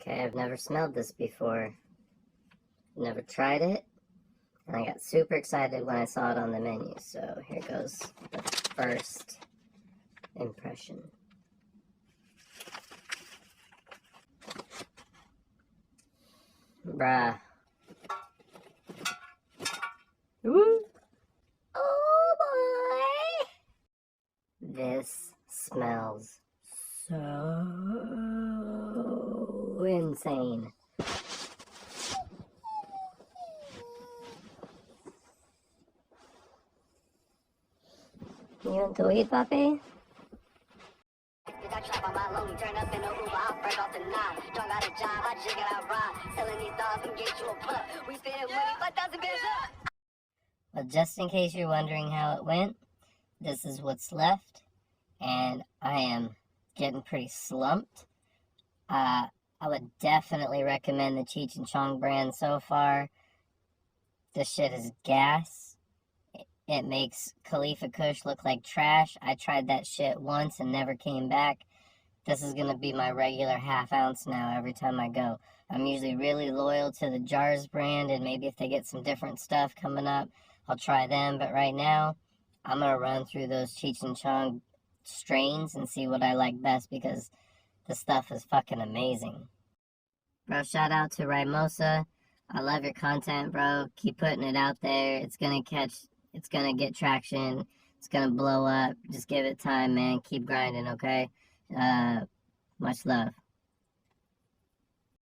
Okay, I've never smelled this before. Never tried it. And I got super excited when I saw it on the menu. So here goes the first impression. Bruh. Woo! Oh boy! This smells so insane. You want to eat, puppy? Well, just in case you're wondering how it went, this is what's left, and I am getting pretty slumped. I would definitely recommend the Cheech and Chong brand so far. This shit is gas. It makes Khalifa Kush look like trash. I tried that shit once and never came back. This is going to be my regular half ounce now every time I go. I'm usually really loyal to the Jars brand, and maybe if they get some different stuff coming up, I'll try them. But right now, I'm going to run through those Cheech and Chong strains and see what I like best, because the stuff is fucking amazing. Bro, shout out to Rimosa. I love your content, bro. Keep putting it out there. It's going to get traction. It's going to blow up. Just give it time, man. Keep grinding, okay? Much love.